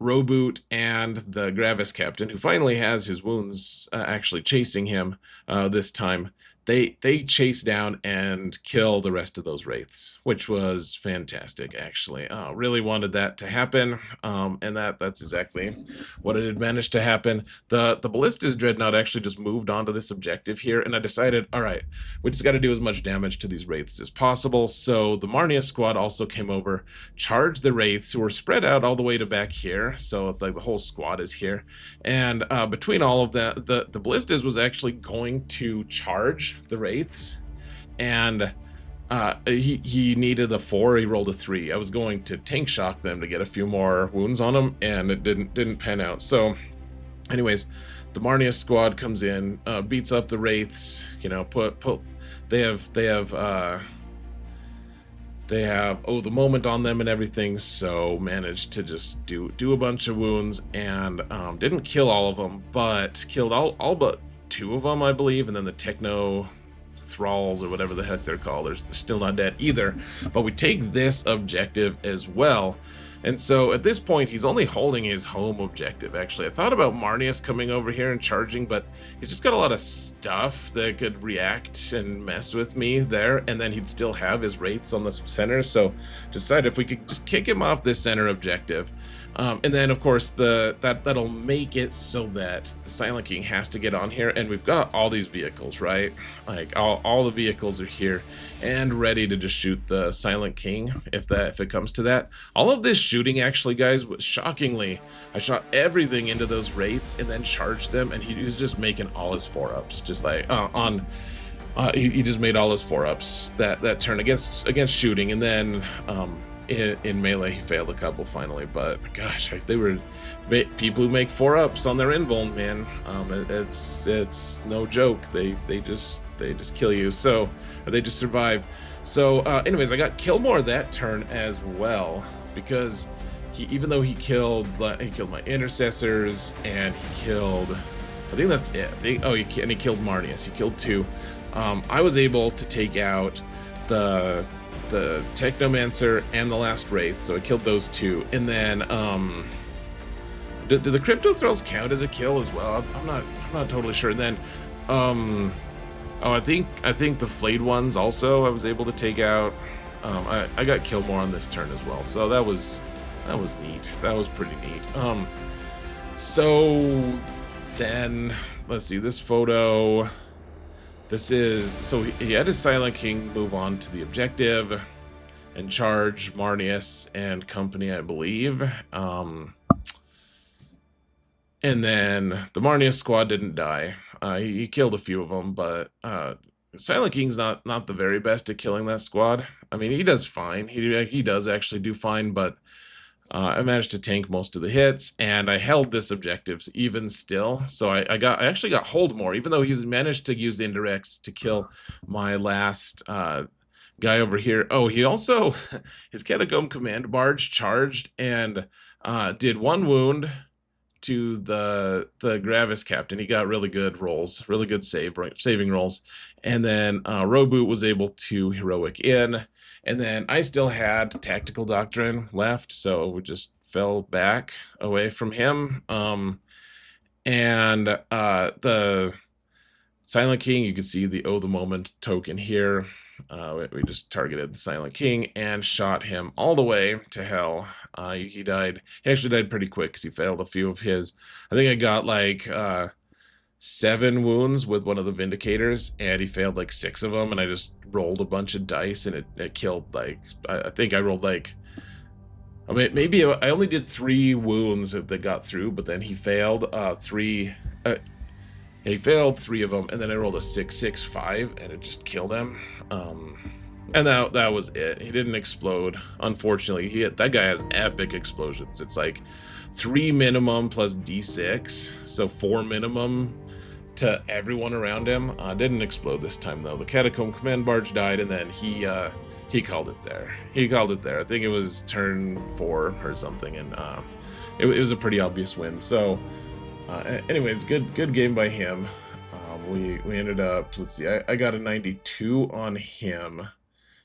Roboute and the Gravis captain, who finally has his wounds actually chasing him this time, they chase down and kill the rest of those wraiths, which was fantastic, actually. Really wanted that to happen, and that's exactly what it had managed to happen. The Ballista's Dreadnought actually just moved on to this objective here, and I decided, all right, we just got to do as much damage to these wraiths as possible. So the Marneus squad also came over, charged the wraiths, who were spread out all the way to back here, so it's like the whole squad is here. And between all of that, the Ballistas was actually going to charge the wraiths, and he needed a 4. He rolled a 3. I was going to tank shock them to get a few more wounds on him, and it didn't pan out. So anyways, the Marneus squad comes in, beats up the wraiths, you know, they have the moment on them and everything, so managed to just do a bunch of wounds, and didn't kill all of them, but killed all but 2 of them, I believe, and then the Techno Thralls, or whatever the heck they're called, they're still not dead either. But we take this objective as well. And so at this point, he's only holding his home objective, actually. I thought about Marneus coming over here and charging, but he's just got a lot of stuff that could react and mess with me there, and then he'd still have his wraiths on the center, so decided if we could just kick him off this center objective. And then, of course, that'll make it so that the Silent King has to get on here, and we've got all these vehicles, right? Like, all the vehicles are here and ready to just shoot the Silent King if it comes to that. All of this shooting, actually, guys, was shockingly, I shot everything into those wraiths and then charged them, and he was just making all his 4-ups, just like he just made all his 4-ups that turn against shooting, and then in melee he failed a couple finally. But gosh, they were people who make 4-ups on their invuln, man. It's no joke. They just kill you, so, or they just survive. So anyways, I got killed more that turn as well, because even though he killed my intercessors, and he killed, I think that's it. He killed Marneus. He killed 2. I was able to take out the Technomancer and the last Wraith, so I killed those 2. And then do the Crypto Thralls count as a kill as well? I'm not totally sure. And then I think the Flayed ones also I was able to take out. I got killed more on this turn as well, so that was neat. That was pretty neat. So then let's see this photo. So he had his Silent King move on to the objective and charge Marneus and company, I believe. And then the Marneus squad didn't die. He killed a few of them, but Silent King's not the very best at killing that squad. I mean, he does fine. He does actually do fine, but I managed to tank most of the hits, and I held this objective even still. So I actually got hold more, even though he's managed to use the indirects to kill my last guy over here. Oh, he also his Catacomb Command Barge charged and did 1 wound to the Gravis captain. He got really good rolls, really good saving rolls, and then Roboute was able to heroic in. And then I still had Tactical Doctrine left, so we just fell back away from him. And the Silent King, you can see the the Moment token here. We just targeted the Silent King and shot him all the way to hell. He died. He actually died pretty quick because he failed a few of his. I think I got like 7 wounds with one of the Vindicators, and he failed like 6 of them, and I just rolled a bunch of dice, and it killed, like, I think I rolled like, I mean, maybe I only did 3 wounds that got through, but then he failed 3. He failed 3 of them, and then I rolled a 6-6-5, and it just killed him. And that was it. He didn't explode, unfortunately. That guy has epic explosions. It's like 3 minimum plus D6, so 4 minimum to everyone around him. Didn't explode this time though. The Catacomb Command Barge died, and then he called it there. He called it there. I think it was turn 4 or something, and it was a pretty obvious win. So, anyways, good game by him. We ended up, let's see, I got a 92 on him,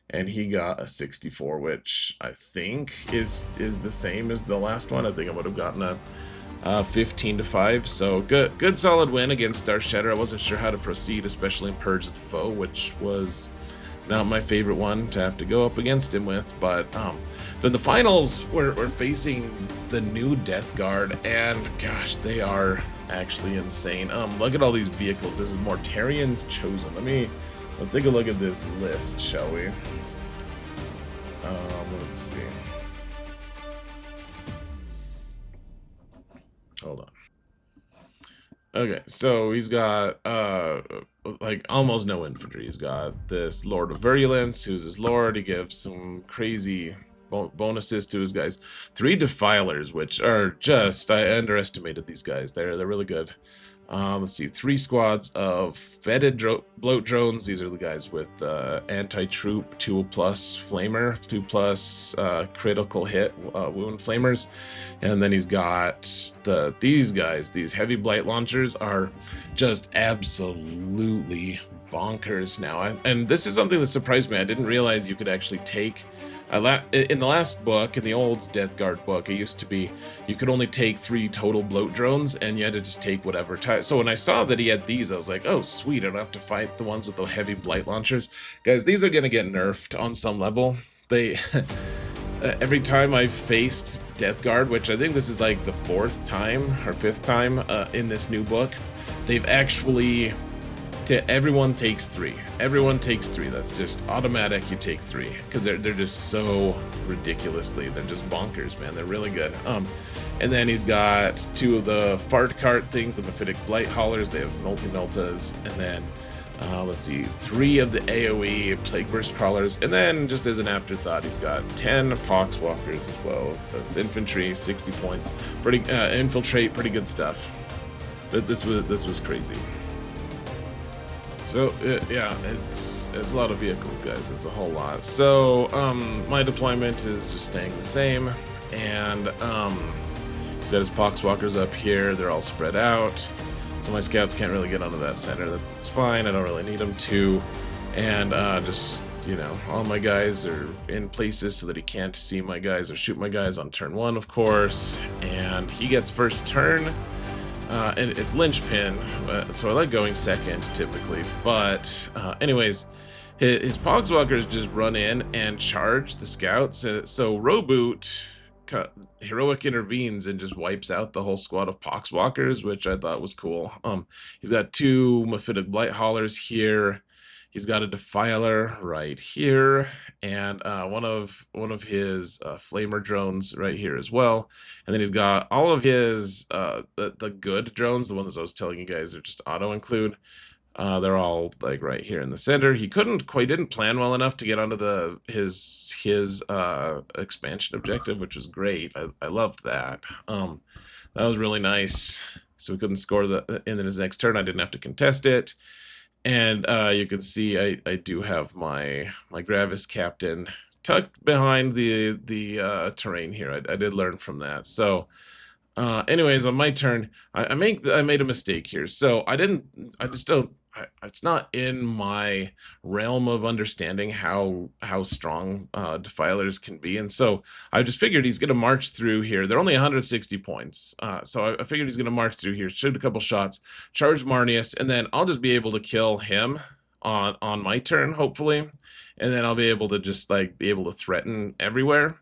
and he got a 64, which I think is the same as the last one. I think I would have gotten a 15-5. So good solid win against Star Shatter. I wasn't sure how to proceed, especially in Purge the Foe, which was not my favorite one to have to go up against him with. But then the finals, we're facing the new Death Guard, and gosh, they are actually insane. Look at all these vehicles. This is Mortarian's Chosen. Let's take a look at this list, shall we? Let's see. Hold on. Okay, so he's got like almost no infantry. He's got this Lord of Virulence, who's his lord. He gives some crazy bonuses to his guys. 3 Defilers, which are just, I underestimated these guys. They're really good. Let's see, 3 squads of vetted bloat drones. These are the guys with anti-troop 2+ flamer, 2+ critical hit wound flamers, and then he's got these guys. These heavy blight launchers are just absolutely bonkers now. And this is something that surprised me. I didn't realize you could actually take. In the last book, in the old Death Guard book, it used to be you could only take 3 total bloat drones, and you had to just take whatever type. So when I saw that he had these, I was like, oh sweet, I don't have to fight the ones with the heavy blight launchers. Guys, these are gonna get nerfed on some level. They every time I've faced Death Guard, which I think this is like the 4th time or 5th time in this new book, they've actually, everyone takes 3. Everyone takes 3. That's just automatic. You take 3 because they're just so ridiculously. They're just bonkers, man. They're really good. And then he's got 2 of the fart cart things, the Mephitic Blight Haulers. They have multi-meltas, and then let's see, 3 of the AOE Plague Burst Crawlers, and then just as an afterthought, he's got 10 Poxwalkers as well. With infantry, 60 points. Pretty infiltrate, pretty good stuff. This was crazy. So, yeah, it's a lot of vehicles, guys. It's a whole lot. So, my deployment is just staying the same. And, he's got his Poxwalkers up here. They're all spread out. So my scouts can't really get onto that center. That's fine. I don't really need them to. And, just, you know, all my guys are in places so that he can't see my guys or shoot my guys on turn 1, of course. And he gets first turn. And it's linchpin, so I like going second typically. But anyways, his Pogswalkers just run in and charge the scouts. So Roboute heroic intervenes and just wipes out the whole squad of Poxwalkers, which I thought was cool. He's got 2 Mephitic Blight Haulers here. He's got a Defiler right here, and one of his flamer drones right here as well. And then he's got all of his the good drones, the ones I was telling you guys are just auto include. They're all like right here in the center. He didn't plan well enough to get onto his expansion objective, which was great. I loved that. That was really nice. So we couldn't score and then his next turn I didn't have to contest it. And you can see I do have my Gravis captain tucked behind the terrain here. I did learn from that. So anyways, on my turn, I made a mistake here. So it's not in my realm of understanding how strong Defilers can be, and so I just figured he's gonna march through here. They're only 160 points, so I figured he's gonna march through here, shoot a couple shots, charge Marneus, and then I'll just be able to kill him on my turn, hopefully, and then I'll be able to just be able to threaten everywhere.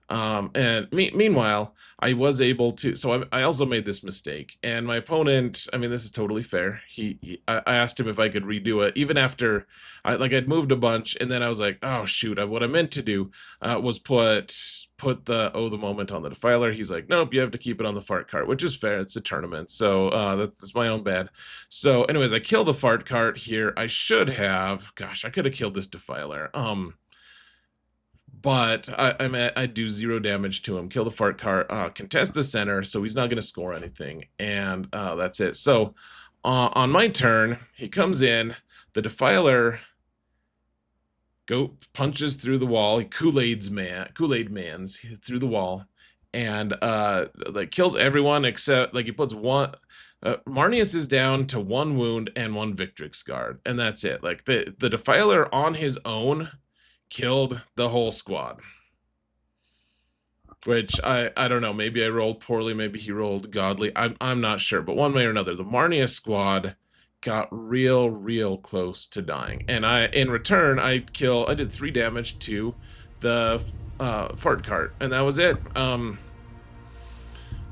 And meanwhile, I was able to. So I also made this mistake, and my opponent. I mean, this is totally fair. I asked him if I could redo it, even after I'd moved a bunch, and then I was like, oh shoot, what I meant to do was put the moment on the defiler. He's like, nope, you have to keep it on the fart cart, which is fair. It's a tournament, so that's my own bad. So, anyways, I kill the fart cart here. I should have. Gosh, I could have killed this defiler. But I do 0 damage to him. Kill the fart cart, contest the center, so he's not going to score anything, and that's it. So on my turn, he comes in. The defiler punches through the wall. He Kool-Aid mans through the wall, and like kills everyone except he puts one. Marneus is down to 1 wound and 1 Victrix guard, and that's it. Like the defiler on his own killed the whole squad, which I don't know, maybe I rolled poorly, maybe he rolled godly, I'm not sure, but one way or another the Marneus squad got real close to dying, and in return I did 3 damage to the fart cart, and that was it.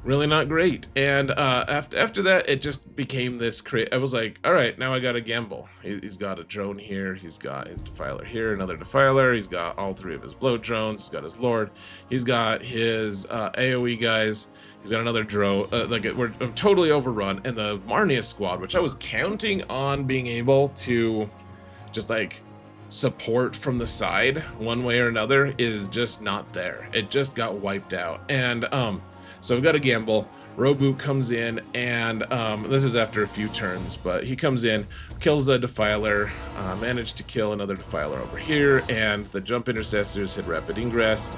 Really not great. And after that, it just became this I was like, all right, now I gotta gamble. He's got a drone here, he's got his defiler here, another defiler, he's got all 3 of his blow drones, he's got his lord, he's got his AoE guys, he's got another drone. I'm totally overrun, and the Marneus squad, which I was counting on being able to just support from the side one way or another, is just not there. It just got wiped out. And so we've got a gamble. Roboute comes in, and this is after a few turns, but he comes in, kills a defiler, managed to kill another defiler over here, and the jump intercessors had rapid ingress,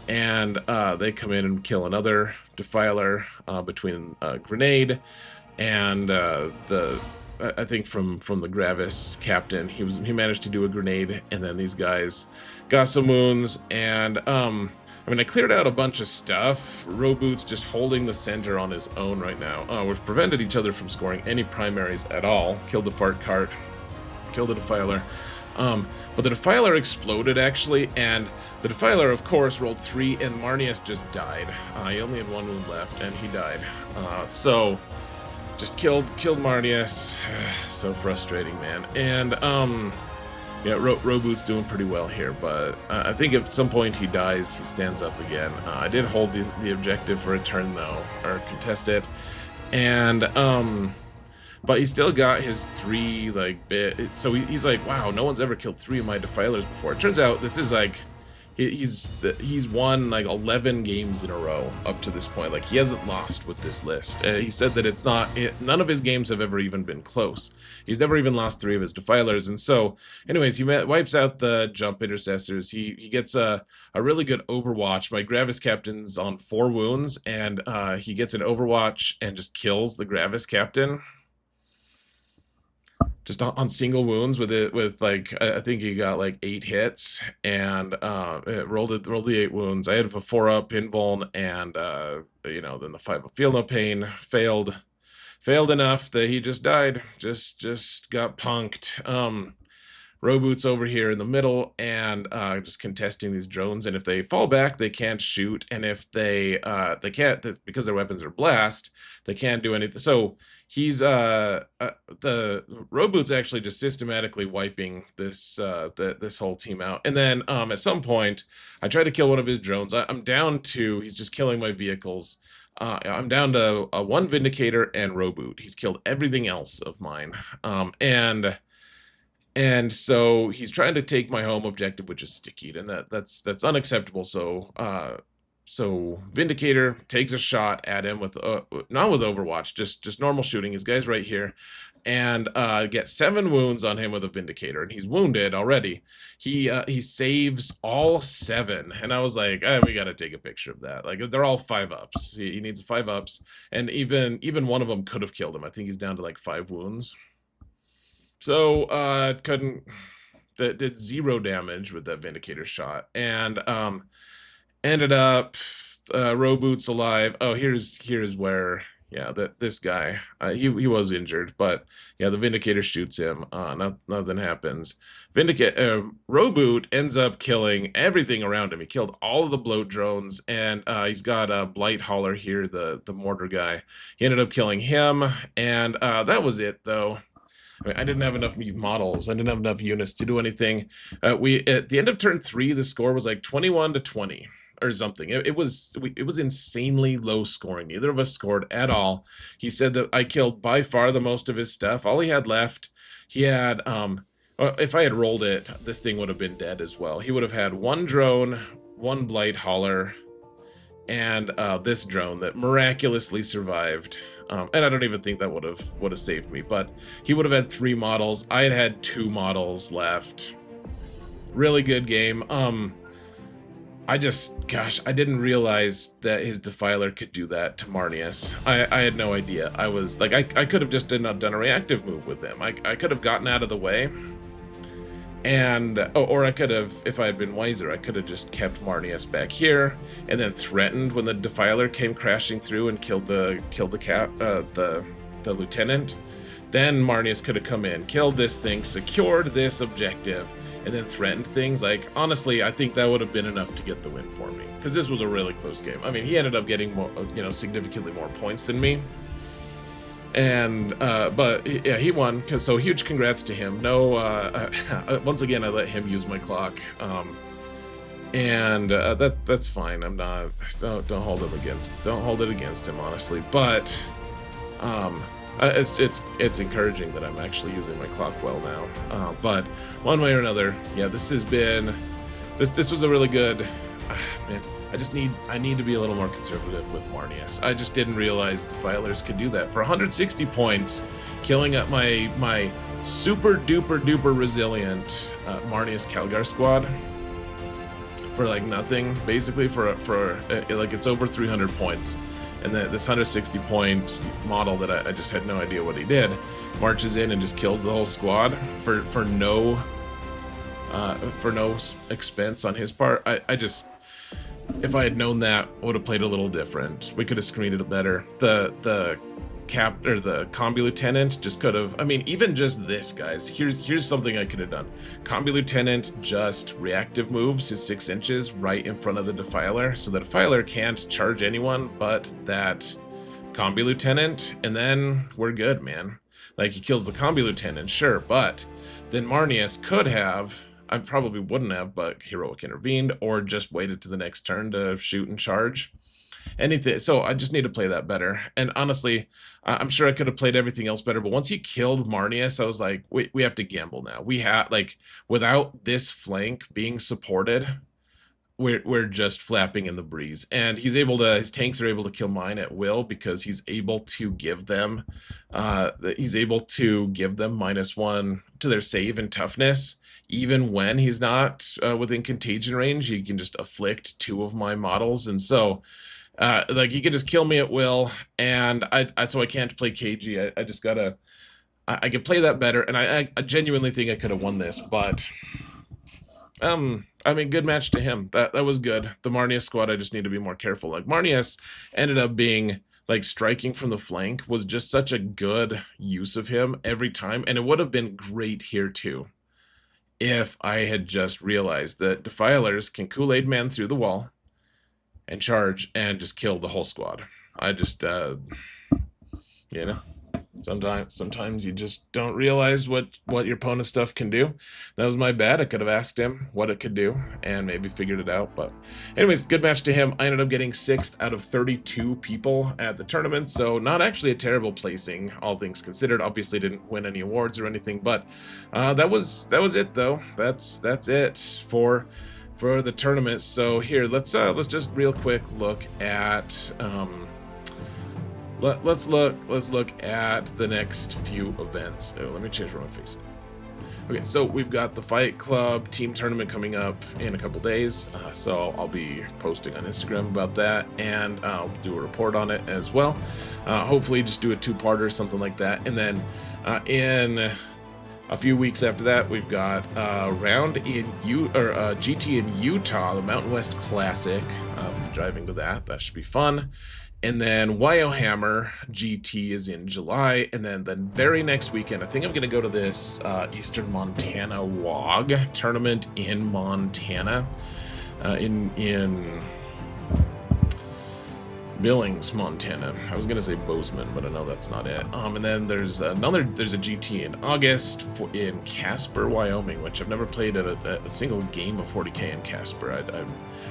and they come in and kill another defiler between a grenade and I think from the Gravis captain, he managed to do a grenade, and then these guys got some wounds, and I mean, I cleared out a bunch of stuff. Roboute's just holding the center on his own right now. We've prevented each other from scoring any primaries at all. Killed the fart cart, killed the defiler. But the defiler exploded, actually, and the defiler, of course, rolled 3, and Marneus just died. He only had 1 wound left, and he died. So, just killed Marneus. So frustrating, man. And, yeah, Roboute's doing pretty well here, but I think if at some point he dies, he stands up again. I did hold the objective for a turn, though, or contest it, and but he still got his 3 so he's like, wow, no one's ever killed 3 of my defilers before. It turns out this is he's won 11 games in a row up to this point. He hasn't lost with this list. He said that none of his games have ever even been close. He's never even lost 3 of his defilers. And so, anyways, he wipes out the jump intercessors. He gets a really good overwatch. My Gravis captain's on 4 wounds, and he gets an overwatch and just kills the Gravis captain. Just on single wounds with I think he got 8 hits, and it rolled the 8 wounds. I had a 4-up invuln, and then the 5 of feel no pain failed enough that he just died. Just got punked. Roboute's over here in the middle, and just contesting these drones, and if they fall back, they can't shoot, and if they can't, because their weapons are blast, they can't do anything. So he's the Roboute's actually just systematically wiping this whole team out. And then at some point, I try to kill one of his drones. I'm down to, he's just killing my vehicles. I'm down to 1 Vindicator and Roboute. He's killed everything else of mine. And so he's trying to take my home objective, which is Stickied, and that's unacceptable. So Vindicator takes a shot at him with not with Overwatch, just normal shooting. His guy's right here, and gets 7 wounds on him with a Vindicator, and he's wounded already. He saves all 7, and I was like, we got to take a picture of that. They're all 5-ups. He needs 5-ups, and even one of them could have killed him. I think he's down to 5 wounds. So did 0 damage with that Vindicator shot, and ended up Roboute's alive. Oh, here's where Yeah, this guy, he was injured, but yeah, the Vindicator shoots him. Nothing happens. Roboute ends up killing everything around him. He killed all of the bloat drones, and he's got a Blight Hauler here, the mortar guy. He ended up killing him, and that was it, though. I mean, I didn't have enough models. I didn't have enough units to do anything. We at the end of turn 3, the score was like 21-20 or something. It was insanely low scoring. Neither of us scored at all. He said that I killed by far the most of his stuff. All he had left, he had if I had rolled it, this thing would have been dead as well. He would have had 1 drone, 1 Blight Hauler, and this drone that miraculously survived. And I don't even think that would have saved me, but he would have had 3 models. I had 2 models left. Really good game. I didn't realize that his Defiler could do that to Marneus. I had no idea. I was like, I could have just done a reactive move with him. I could have gotten out of the way. And, or I could have, if I had been wiser, I could have just kept Marneus back here and then threatened when the Defiler came crashing through and killed the lieutenant. Then Marneus could have come in, killed this thing, secured this objective, and then threatened things. Like, honestly, I think that would have been enough to get the win for me, because this was a really close game. I mean, he ended up getting more, significantly more points than me. And but yeah, he won. So huge congrats to him. No, once again, I let him use my clock, and that's fine. I'm not. Don't hold it against him, honestly. But it's encouraging that I'm actually using my clock well now. But one way or another, yeah, this was a really good. Man, I need to be a little more conservative with Marneus. I just didn't realize Defilers could do that. For 160 points, killing up my super duper resilient Marneus Calgar squad for like nothing, basically for like it's over 300 points. And then this 160 point model that I just had no idea what he did, marches in and just kills the whole squad for no expense on his part. If I had known that, I would have played a little different. We could have screened it better. The Combi Lieutenant just could have. I mean, even just this, guys. Here's something I could have done. Combi Lieutenant just reactive moves his 6 inches right in front of the Defiler, so the Defiler can't charge anyone but that Combi Lieutenant, and then we're good, man. Like, he kills the Combi Lieutenant, sure, but then Marneus could have. I probably wouldn't have, but Heroic intervened, or just waited to the next turn to shoot and charge. Anything. So I just need to play that better. And honestly, I'm sure I could have played everything else better, but once he killed Marneus, I was like, we have to gamble now. We have, like, without this flank being supported, we're just flapping in the breeze. And his tanks are able to kill mine at will, because he's able to give them -1 to their save and toughness. Even when he's not within contagion range, he can just afflict 2 of my models. And so, like, he can just kill me at will. And so I can't play KG. I just gotta, I can play that better. And I genuinely think I could have won this, but, I mean, good match to him. That was good. The Marneus squad, I just need to be more careful. Like, Marneus ended up being, like, striking from the flank was just such a good use of him every time. And it would have been great here too, if I had just realized that Defilers can Kool-Aid Man through the wall and charge and just kill the whole squad. I just, sometimes you just don't realize what your opponent's stuff can do. That was my bad. I could have asked him what it could do and maybe figured it out. But anyways, good match to him. I ended up getting 6th out of 32 people at the tournament, so not actually a terrible placing, all things considered. Obviously didn't win any awards or anything, but that was it though. That's it for the tournament. So here, let's just real quick look at Let's look at the next few events. Oh, let me change where my face is. Okay, so we've got the Fight Club team tournament coming up in a couple days. So I'll be posting on Instagram about that, and I'll do a report on it as well. Hopefully just do a 2-parter, something like that. And then in a few weeks after that, we've got a round in GT in Utah, the Mountain West Classic. I'll be driving to that. That should be fun. And then Warhammer GT is in July, and then the very next weekend, I think I'm going to go to this Eastern Montana WOG tournament in Montana, in Billings, Montana. I was gonna say Bozeman, but I know that's not it. And then there's a GT in August in Casper, Wyoming, which I've never played a single game of 40k in Casper. I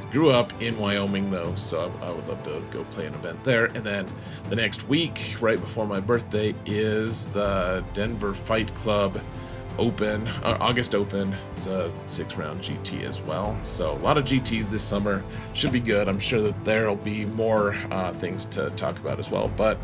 grew up in Wyoming though, so I would love to go play an event there. And then the next week, right before my birthday, is the Denver Fight Club Open, August Open. It's a 6-round GT as well, so a lot of GTs this summer. Should be good. I'm sure that there'll be more things to talk about as well, but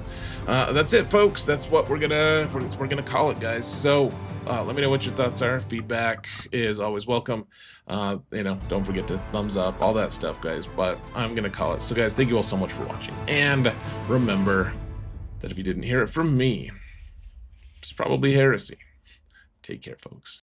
that's it, folks. That's what we're gonna call it, guys. So let me know what your thoughts are. Feedback is always welcome. Don't forget to thumbs up, all that stuff, guys, but I'm gonna call it. So guys, thank you all so much for watching, and remember that if you didn't hear it from me, it's probably heresy. Take care, folks.